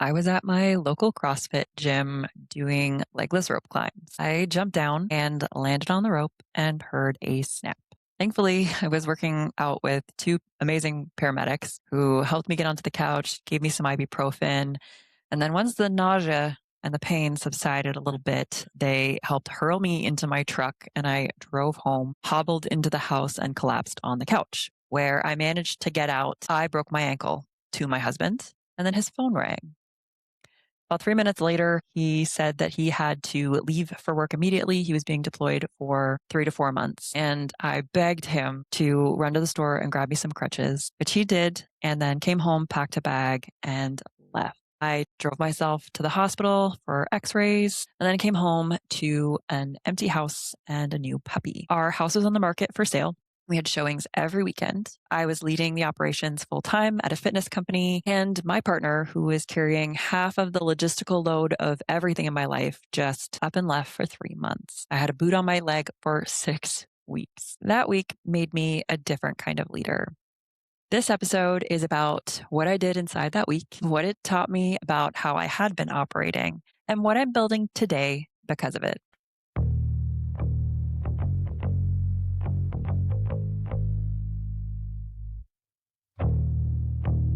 I was at my local CrossFit gym doing legless rope climbs. I jumped down and landed on the rope and heard a snap. Thankfully, I was working out with two amazing paramedics who helped me get onto the couch, gave me some ibuprofen. And then once the nausea and the pain subsided a little bit, they helped hurl me into my truck and I drove home, hobbled into the house and collapsed on the couch. Where I managed to get out, I broke my ankle to my husband and then his phone rang. About 3 minutes later, he said that he had to leave for work immediately. He was being deployed for 3 to 4 months. And I begged him to run to the store and grab me some crutches, which he did, and then came home, packed a bag, and left. I drove myself to the hospital for x-rays and then came home to an empty house and a new puppy. Our house was on the market for sale. We had showings every weekend. I was leading the operations full time at a fitness company, and my partner, who was carrying half of the logistical load of everything in my life, just up and left for 3 months. I had a boot on my leg for 6 weeks. That week made me a different kind of leader. This episode is about what I did inside that week, what it taught me about how I had been operating, and what I'm building today because of it.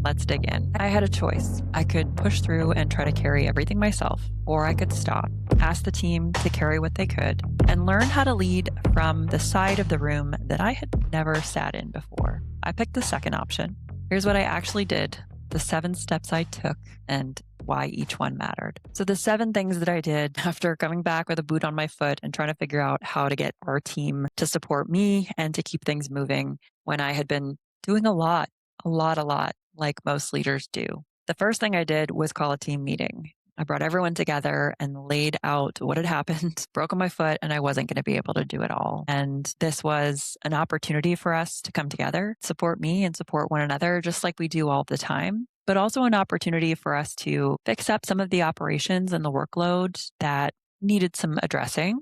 Let's dig in. I had a choice. I could push through and try to carry everything myself, or I could stop, ask the team to carry what they could, and learn how to lead from the side of the room that I had never sat in before. I picked the second option. Here's what I actually did, the 7 steps I took, and why each one mattered. So the 7 things that I did after coming back with a boot on my foot and trying to figure out how to get our team to support me and to keep things moving when I had been doing a lot, like most leaders do. The first thing I did was call a team meeting. I brought everyone together and laid out what had happened, broken my foot, and I wasn't going to be able to do it all. And this was an opportunity for us to come together, support me and support one another, just like we do all the time, but also an opportunity for us to fix up some of the operations and the workload that needed some addressing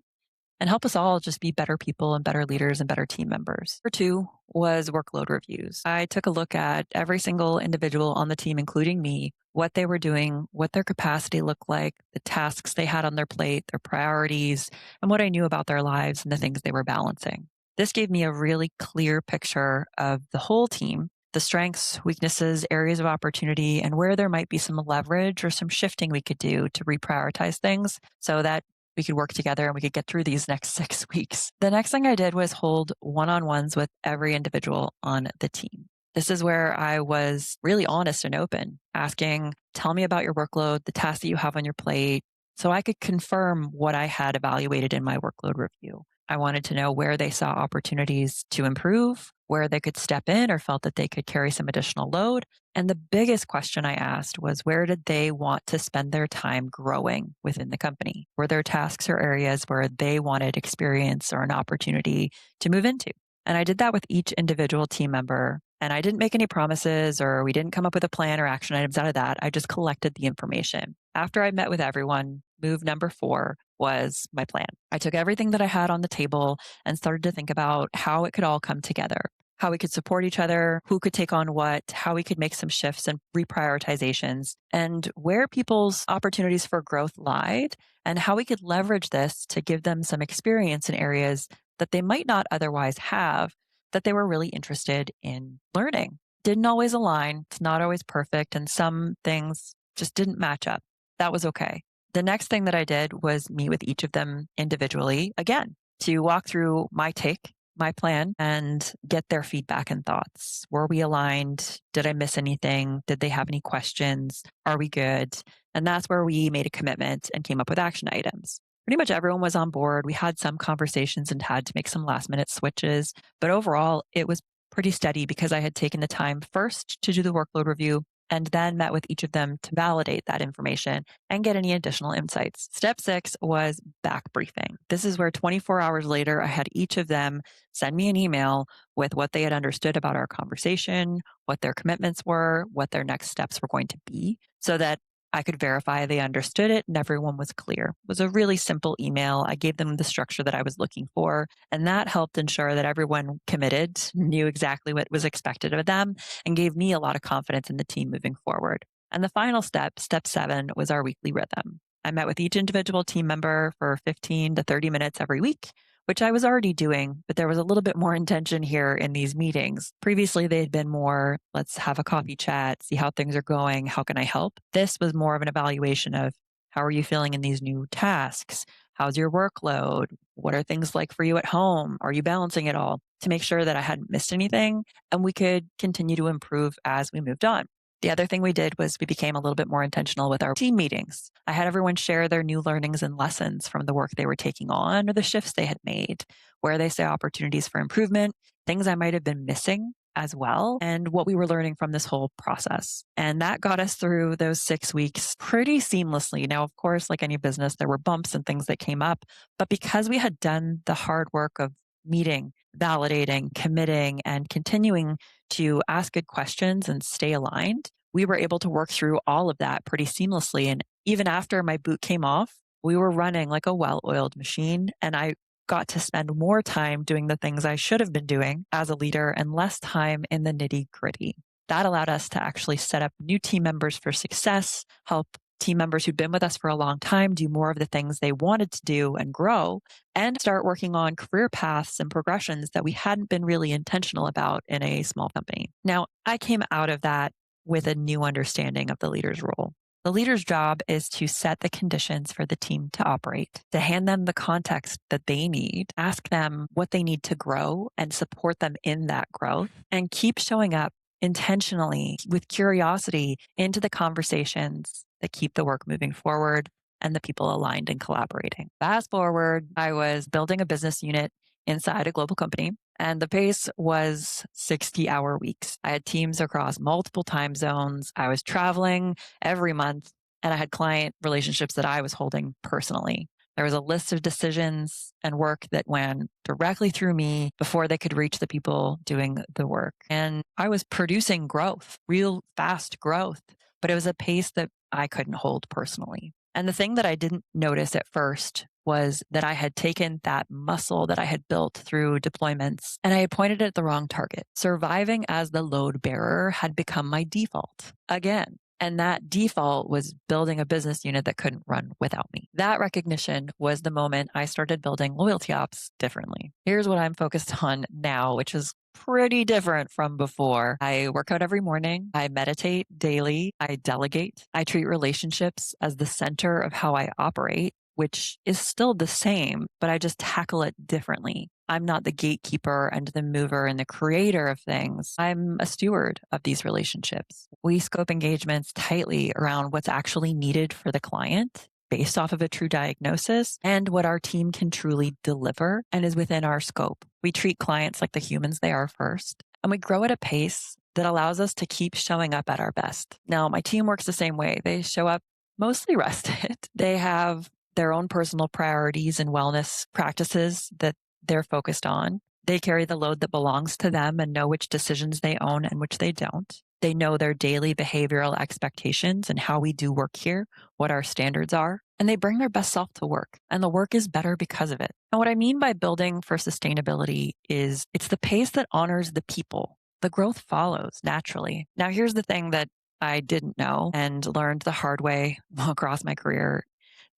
and help us all just be better people and better leaders and better team members. Number 2 was workload reviews. I took a look at every single individual on the team, including me, what they were doing, what their capacity looked like, the tasks they had on their plate, their priorities, and what I knew about their lives and the things they were balancing. This gave me a really clear picture of the whole team, the strengths, weaknesses, areas of opportunity, and where there might be some leverage or some shifting we could do to reprioritize things so that we could work together and we could get through these next 6 weeks. The next thing I did was hold one-on-ones with every individual on the team. This is where I was really honest and open, asking, tell me about your workload, the tasks that you have on your plate, so I could confirm what I had evaluated in my workload review. I wanted to know where they saw opportunities to improve, where they could step in or felt that they could carry some additional load. And the biggest question I asked was, where did they want to spend their time growing within the company? Were there tasks or areas where they wanted experience or an opportunity to move into? And I did that with each individual team member. And I didn't make any promises or we didn't come up with a plan or action items out of that. I just collected the information. After I met with everyone, move number 4 was my plan. I took everything that I had on the table and started to think about how it could all come together, how we could support each other, who could take on what, how we could make some shifts and reprioritizations, and where people's opportunities for growth lied, and how we could leverage this to give them some experience in areas that they might not otherwise have, that they were really interested in learning. Didn't always align. It's not always perfect. And some things just didn't match up. That was okay. The next thing that I did was meet with each of them individually again to walk through my take, my plan, and get their feedback and thoughts. Were we aligned? Did I miss anything? Did they have any questions? Are we good? And that's where we made a commitment and came up with action items. Pretty much everyone was on board. We had some conversations and had to make some last minute switches, but overall it was pretty steady because I had taken the time first to do the workload review and then met with each of them to validate that information and get any additional insights. Step 6 was back briefing. This is where 24 hours later, I had each of them send me an email with what they had understood about our conversation, what their commitments were, what their next steps were going to be, so that I could verify they understood it and everyone was clear. It was a really simple email. I gave them the structure that I was looking for, and that helped ensure that everyone committed, knew exactly what was expected of them, and gave me a lot of confidence in the team moving forward. And the final step, step 7, was our weekly rhythm. I met with each individual team member for 15 to 30 minutes every week, which I was already doing, but there was a little bit more intention here in these meetings. Previously, they had been more, let's have a coffee chat, see how things are going, how can I help? This was more of an evaluation of how are you feeling in these new tasks? How's your workload? What are things like for you at home? Are you balancing it all? To make sure that I hadn't missed anything and we could continue to improve as we moved on. The other thing we did was we became a little bit more intentional with our team meetings. I had everyone share their new learnings and lessons from the work they were taking on or the shifts they had made, where they saw opportunities for improvement, things I might have been missing as well, and what we were learning from this whole process. And that got us through those 6 weeks pretty seamlessly. Now, of course, like any business, there were bumps and things that came up, but because we had done the hard work of meeting, validating, committing, and continuing to ask good questions and stay aligned, we were able to work through all of that pretty seamlessly. And even after my boot came off, we were running like a well-oiled machine. And I got to spend more time doing the things I should have been doing as a leader and less time in the nitty gritty. That allowed us to actually set up new team members for success, help team members who'd been with us for a long time do more of the things they wanted to do and grow, and start working on career paths and progressions that we hadn't been really intentional about in a small company. Now, I came out of that with a new understanding of the leader's role. The leader's job is to set the conditions for the team to operate, to hand them the context that they need, ask them what they need to grow and support them in that growth, and keep showing up intentionally with curiosity into the conversations that keep the work moving forward and the people aligned and collaborating. Fast forward, I was building a business unit inside a global company, and the pace was 60-hour weeks. I had teams across multiple time zones. I was traveling every month, and I had client relationships that I was holding personally. There was a list of decisions and work that went directly through me before they could reach the people doing the work. And I was producing growth, real fast growth, but it was a pace that I couldn't hold personally. And the thing that I didn't notice at first was that I had taken that muscle that I had built through deployments and I had pointed it at the wrong target. Surviving as the load bearer had become my default again. And that default was building a business unit that couldn't run without me. That recognition was the moment I started building LoyaltyOps differently. Here's what I'm focused on now, which is pretty different from before. I work out every morning. I meditate daily. I delegate. I treat relationships as the center of how I operate, which is still the same, but I just tackle it differently. I'm not the gatekeeper and the mover and the creator of things. I'm a steward of these relationships. We scope engagements tightly around what's actually needed for the client based off of a true diagnosis and what our team can truly deliver and is within our scope. We treat clients like the humans they are first, and we grow at a pace that allows us to keep showing up at our best. Now, my team works the same way. They show up mostly rested. They have their own personal priorities and wellness practices that they're focused on. They carry the load that belongs to them and know which decisions they own and which they don't. They know their daily behavioral expectations and how we do work here, what our standards are, and they bring their best self to work. And the work is better because of it. And what I mean by building for sustainability is it's the pace that honors the people. The growth follows naturally. Now, here's the thing that I didn't know and learned the hard way across my career.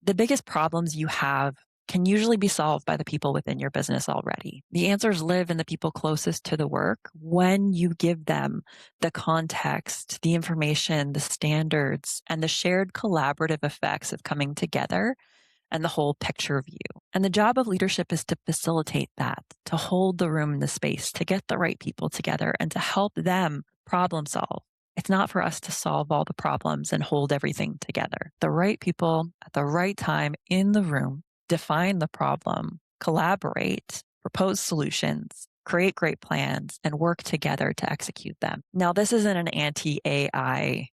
The biggest problems you have can usually be solved by the people within your business already. The answers live in the people closest to the work when you give them the context, the information, the standards, and the shared collaborative effects of coming together and the whole picture view. And the job of leadership is to facilitate that, to hold the room and the space, to get the right people together and to help them problem solve. It's not for us to solve all the problems and hold everything together. The right people at the right time in the room define the problem, collaborate, propose solutions, create great plans, and work together to execute them. Now, this isn't an anti-AI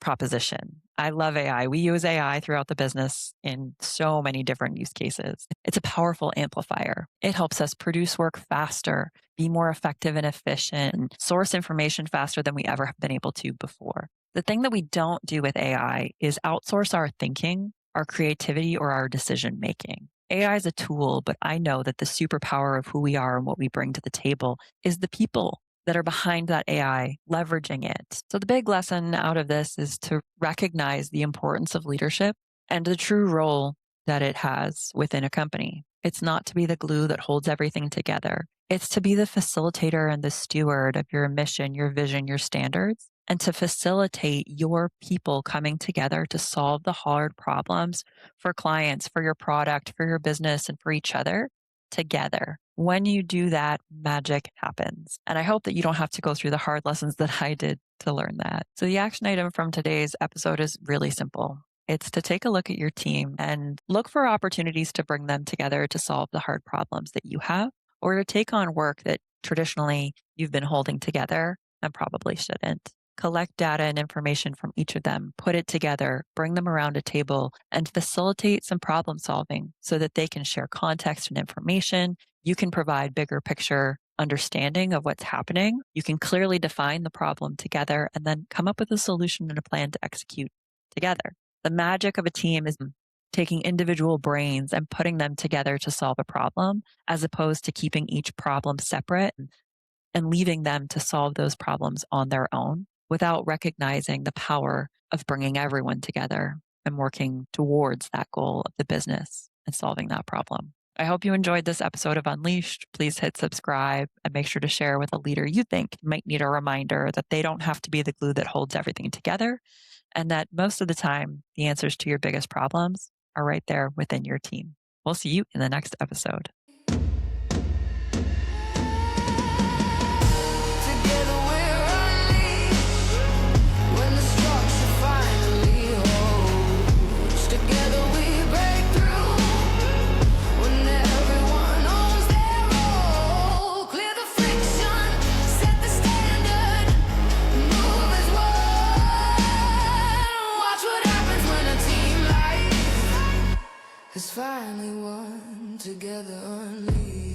proposition. I love AI. We use AI throughout the business in so many different use cases. It's a powerful amplifier. It helps us produce work faster, be more effective and efficient, source information faster than we ever have been able to before. The thing that we don't do with AI is outsource our thinking, our creativity, or our decision making. AI is a tool, but I know that the superpower of who we are and what we bring to the table is the people that are behind that AI, leveraging it. So the big lesson out of this is to recognize the importance of leadership and the true role that it has within a company. It's not to be the glue that holds everything together. It's to be the facilitator and the steward of your mission, your vision, your standards, and to facilitate your people coming together to solve the hard problems for clients, for your product, for your business, and for each other together. When you do that, magic happens. And I hope that you don't have to go through the hard lessons that I did to learn that. So the action item from today's episode is really simple. It's to take a look at your team and look for opportunities to bring them together to solve the hard problems that you have, or to take on work that traditionally you've been holding together and probably shouldn't. Collect data and information from each of them, put it together, bring them around a table, and facilitate some problem solving so that they can share context and information. You can provide bigger picture understanding of what's happening. You can clearly define the problem together and then come up with a solution and a plan to execute together. The magic of a team is taking individual brains and putting them together to solve a problem, as opposed to keeping each problem separate and leaving them to solve those problems on their own without recognizing the power of bringing everyone together and working towards that goal of the business and solving that problem. I hope you enjoyed this episode of Unleashed. Please hit subscribe and make sure to share with a leader you think might need a reminder that they don't have to be the glue that holds everything together, and that most of the time, the answers to your biggest problems are right there within your team. We'll see you in the next episode. Finally one together unleashed.